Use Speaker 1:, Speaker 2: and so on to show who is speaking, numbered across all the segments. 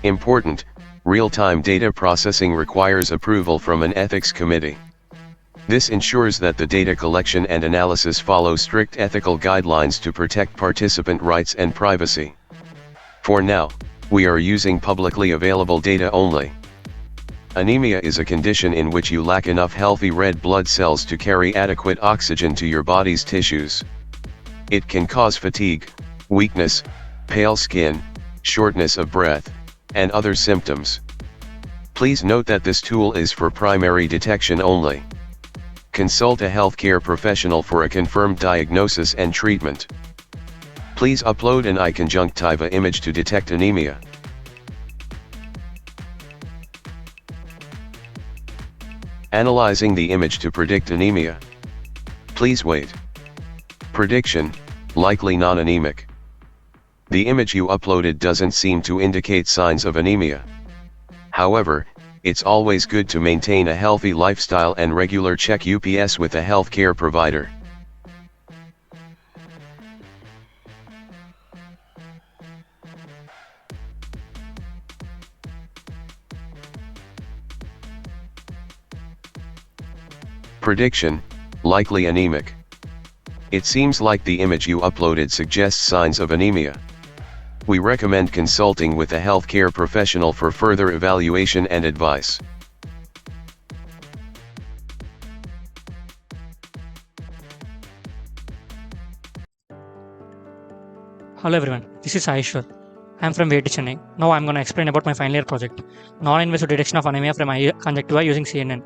Speaker 1: Important, real-time data processing requires approval from an ethics committee. This ensures that the data collection and analysis follow strict ethical guidelines to protect participant rights and privacy. For now, we are using publicly available data only. Anemia is a condition in which you lack enough healthy red blood cells to carry adequate oxygen to your body's tissues. It can cause fatigue, weakness, pale skin, shortness of breath, and other symptoms. Please note that this tool is for primary detection only. Consult a healthcare professional for a confirmed diagnosis and treatment. Please upload an eye conjunctiva image to detect anemia. Analyzing the image to predict anemia. Please wait. Prediction, likely non-anemic. The image you uploaded doesn't seem to indicate signs of anemia. However, it's always good to maintain a healthy lifestyle and regular check UPS with a healthcare provider. Prediction, likely anemic. It seems like the image you uploaded suggests signs of anemia. We recommend consulting with a healthcare professional for further evaluation and advice.
Speaker 2: Hello everyone, this is Aishwar. I am from VIT Chennai. Now I am going to explain about my final year project, non-invasive detection of anemia from eye conjunctiva using CNN.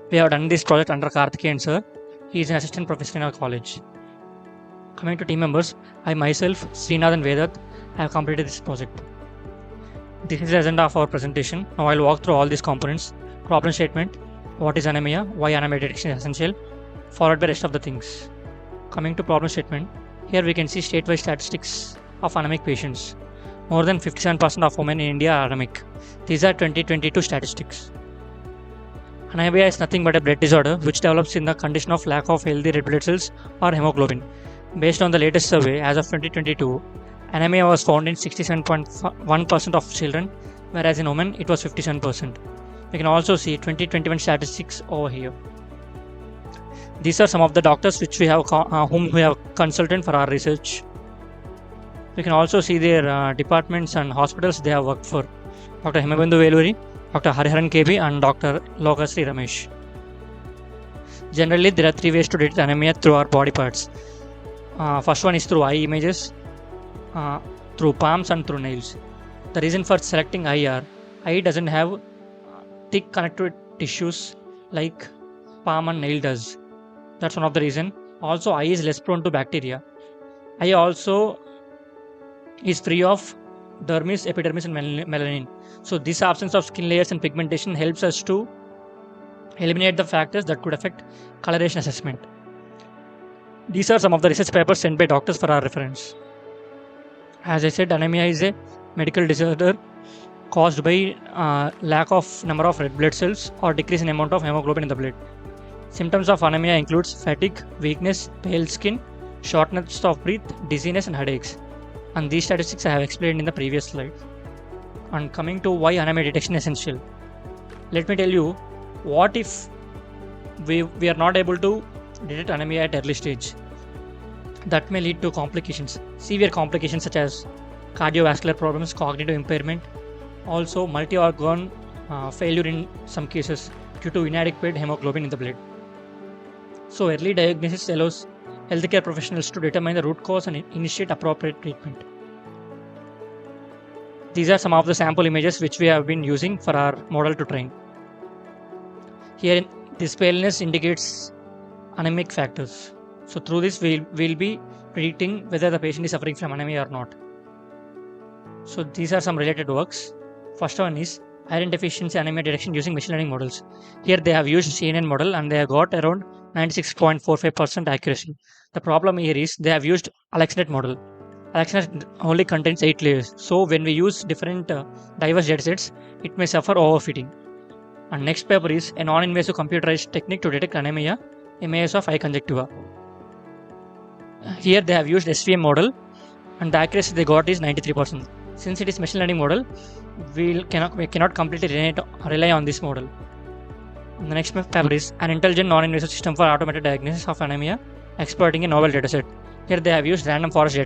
Speaker 2: We have done this project under Karthikeyan sir. He is an assistant professor in our college. Coming to team members, I myself, Srinath and Vedat, have completed this project. This is the agenda of our presentation. Now I will walk through all these components. Problem statement, what is anemia, why anemia detection is essential, followed by rest of the things. Coming to problem statement, here we can see statewide statistics of anemic patients. More than 57% of women in India are anemic. These are 2022 statistics. Anemia is nothing but a blood disorder which develops in the condition of lack of healthy red blood cells or hemoglobin. Based on the latest survey, as of 2022, anemia was found in 67.1% of children, whereas in women it was 57%. We can also see 2021 statistics over here. These are some of the doctors whom we have consulted for our research. We can also see their departments and hospitals they have worked for. Dr. Himabandhu Veluri, Dr. Hariharan KB and Dr. Lokasri Ramesh. Generally, there are three ways to detect anemia through our body parts. First one is through eye images, through palms and through nails. The reason for selecting eye doesn't have thick connective tissues like palm and nail does. That's one of the reason. Also, eye is less prone to bacteria. Eye also is free of dermis, epidermis and melanin. So this absence of skin layers and pigmentation helps us to eliminate the factors that could affect coloration assessment. These are some of the research papers sent by doctors for our reference. As I said, anemia is a medical disorder caused by lack of number of red blood cells or decrease in amount of hemoglobin in the blood. Symptoms of anemia includes fatigue, weakness, pale skin, shortness of breath, dizziness and headaches. And these statistics I have explained in the previous slide. And coming to why anemia detection is essential. Let me tell you, what if we are not able to detect anemia at early stage? That may lead to complications, severe complications such as cardiovascular problems, cognitive impairment, also multi-organ failure in some cases due to inadequate hemoglobin in the blood. So early diagnosis allows healthcare professionals to determine the root cause and initiate appropriate treatment. These are some of the sample images which we have been using for our model to train. Here, this paleness indicates anemic factors. So through this, we'll be predicting whether the patient is suffering from anemia or not. So these are some related works. First one is iron deficiency anemia detection using machine learning models. Here they have used CNN model and they have got around 96.45% accuracy. The problem here is they have used AlexNet model. AlexNet only contains 8 layers. So when we use different diverse datasets, it may suffer overfitting. And next paper is a non-invasive computerized technique to detect anemia, images of eye conjunctiva. Here they have used SVM model and the accuracy they got is 93%. Since it is machine learning model, we cannot completely rely on this model. The next paper is an intelligent non-invasive system for automated diagnosis of anemia, exploiting a novel dataset. Here they have used random forest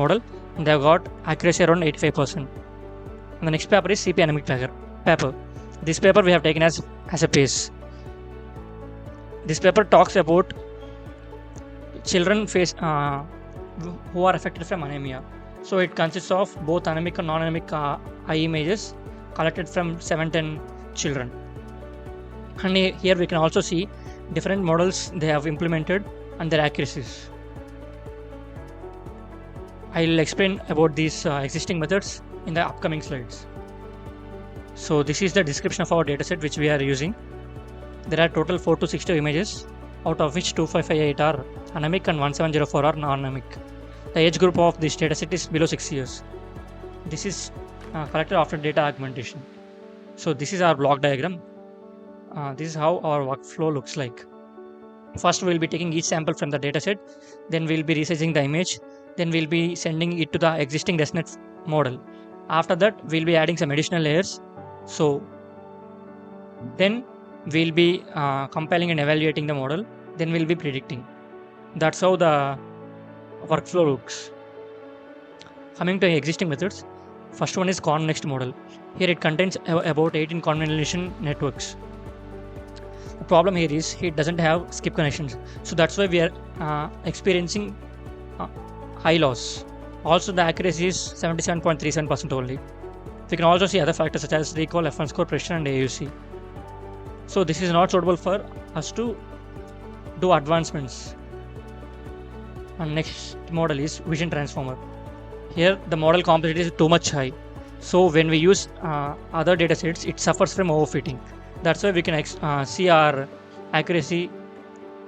Speaker 2: model, and they have got accuracy around 85%. And the next paper is CP anemic paper. This paper we have taken as a base. This paper talks about children who are affected from anemia. So it consists of both anemic and non-anemic eye images collected from 7-10 children. And here we can also see different models they have implemented and their accuracies. I will explain about these existing methods in the upcoming slides. So this is the description of our dataset which we are using. There are total 4262 images, out of which 2558 are anemic and 1704 are non-anemic. The age group of this dataset is below 6 years. This is collected after data augmentation. So this is our block diagram. This is how our workflow looks like. First we will be taking each sample from the dataset, then we will be resizing the image, then we will be sending it to the existing ResNet model. After that we will be adding some additional layers. So then we will be compiling and evaluating the model, then we will be predicting. That's how the workflow looks. Coming to existing methods, first one is ConNext model. Here it contains about 18 convolution networks. The problem here is it doesn't have skip connections, so that's why we are experiencing high loss. Also the accuracy is 77.37% only. We can also see other factors such as recall, F1 score, precision and AUC. So this is not suitable for us to do advancements. And next model is vision transformer. Here the model complexity is too much high. So when we use other datasets, it suffers from overfitting. That's why we can see our accuracy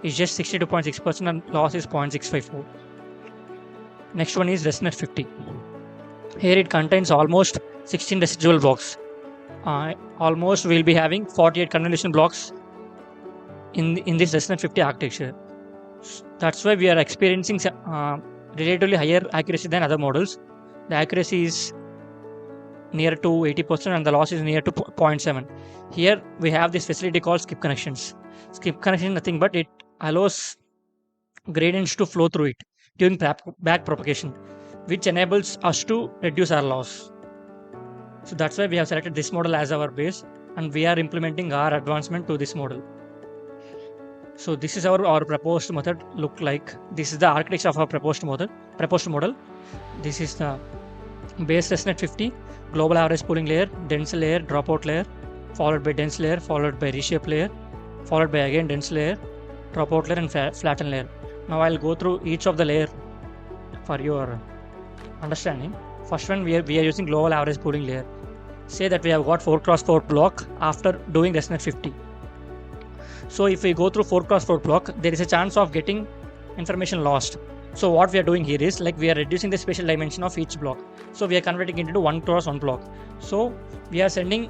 Speaker 2: is just 62.6% and loss is 0.654. Next one is ResNet 50. Here it contains almost 16 residual blocks. Almost we'll be having 48 convolution blocks in this ResNet 50 architecture. That's why we are experiencing relatively higher accuracy than other models. The accuracy is near to 80% and the loss is near to 0.7. Here we have this facility called skip connections. Skip connection is nothing but it allows gradients to flow through it during back propagation, which enables us to reduce our loss. So that's why we have selected this model as our base and we are implementing our advancement to this model. So this is our proposed method look like. This is the architecture of our proposed model. This is the base ResNet 50, global average pooling layer, dense layer, dropout layer, followed by dense layer, followed by reshape layer, followed by again dense layer, dropout layer and flatten layer. Now I'll go through each of the layer for your understanding. First one we are using global average pooling layer. Say that we have got 4x4 block after doing ResNet 50. So if we go through 4x4 block, there is a chance of getting information lost. So what we are doing here is like we are reducing the spatial dimension of each block. So we are converting it into 1x1 block. So we are sending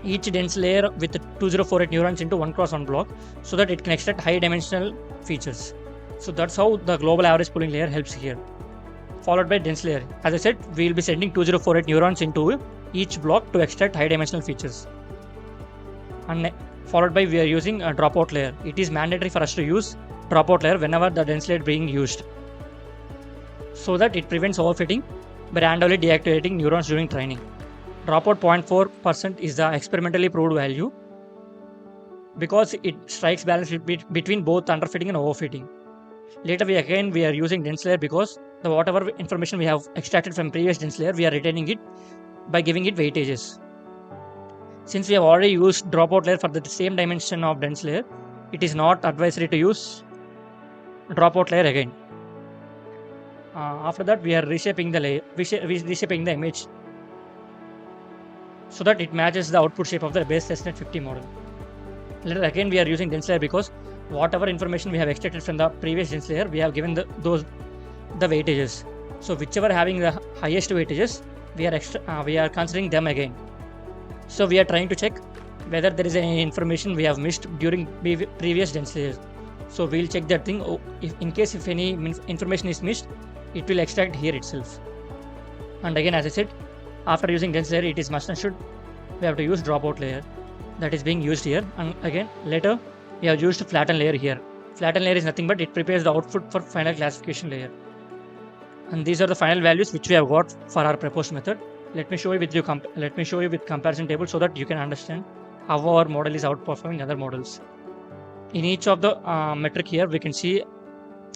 Speaker 2: each dense layer with 2048 neurons into 1x1 block so that it can extract high dimensional features. So that's how the global average pooling layer helps here. Followed by dense layer. As I said, we will be sending 2048 neurons into each block to extract high dimensional features. And followed by we are using a dropout layer. It is mandatory for us to use dropout layer whenever the dense layer being used, so that it prevents overfitting by randomly deactivating neurons during training. Dropout 0.4% is the experimentally proved value because it strikes balance between both underfitting and overfitting. Later we are using dense layer because the whatever information we have extracted from previous dense layer, we are retaining it by giving it weightages. Since we have already used dropout layer for the same dimension of dense layer, it is not advisory to use dropout layer again. After that, we are reshaping the layer, reshaping the image so that it matches the output shape of the base ResNet 50 model. Later again, we are using dense layer because whatever information we have extracted from the previous dense layer, we have given the weightages. So whichever having the highest weightages, we are considering them again. So we are trying to check whether there is any information we have missed during previous dense layers. So we'll check that thing. If any information is missed, it will extract here itself. And again, as I said, after using dense layer, it is must and should we have to use dropout layer, that is being used here. And again, later we have used flatten layer here. Flatten layer is nothing but it prepares the output for final classification layer. And these are the final values which we have got for our proposed method. Let me show you with comparison table so that you can understand how our model is outperforming other models. In each of the metric here, we can see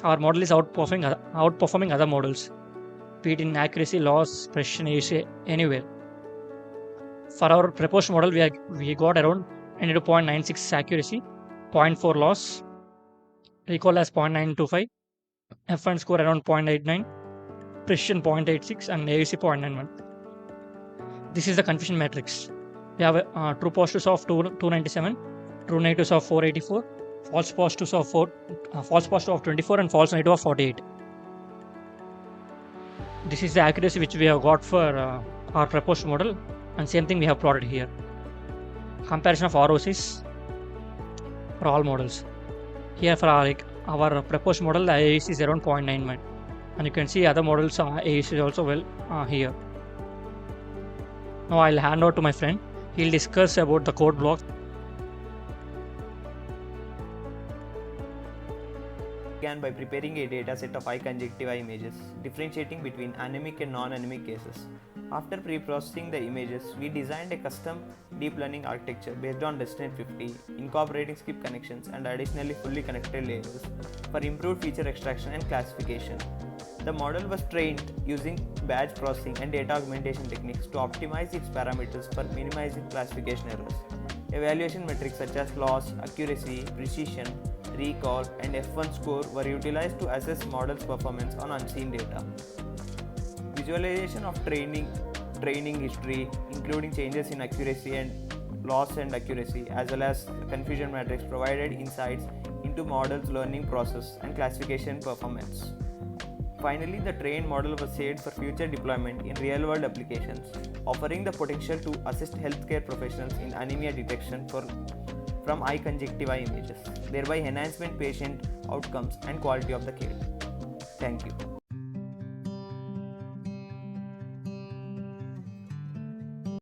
Speaker 2: our model is outperforming other models, be it in accuracy, loss, precision, AUC, anywhere. For our proposed model, we got around 0.96 accuracy, 0.4 loss, recall as 0.925, F1 score around 0.89, precision 0.86, and AUC 0.91. This is the confusion matrix. We have true positives of 297, true negatives of 484, false positives of 24, and false negative of 48. This is the accuracy which we have got for our proposed model, and same thing we have plotted here. Comparison of ROCs for all models. Here for our proposed model, the AUC is around 0.91, and you can see other models AUC is also well here. Now I'll hand over to my friend. He'll discuss about the code blocks.
Speaker 3: Began by preparing a data set of eye conjunctiva images, differentiating between anemic and non-anemic cases. After pre-processing the images, we designed a custom deep learning architecture based on Destinate 50, incorporating skip connections and additionally fully connected layers for improved feature extraction and classification. The model was trained using batch processing and data augmentation techniques to optimize its parameters for minimizing classification errors. Evaluation metrics such as loss, accuracy, precision, recall, and F1 score were utilized to assess model's performance on unseen data. Visualization of training history, including changes in accuracy and loss and accuracy, as well as confusion matrix, provided insights into model's learning process and classification performance. Finally, the trained model was saved for future deployment in real-world applications, offering the potential to assist healthcare professionals in anemia detection from eye conjunctiva images, thereby enhancing patient outcomes and quality of the care. Thank you.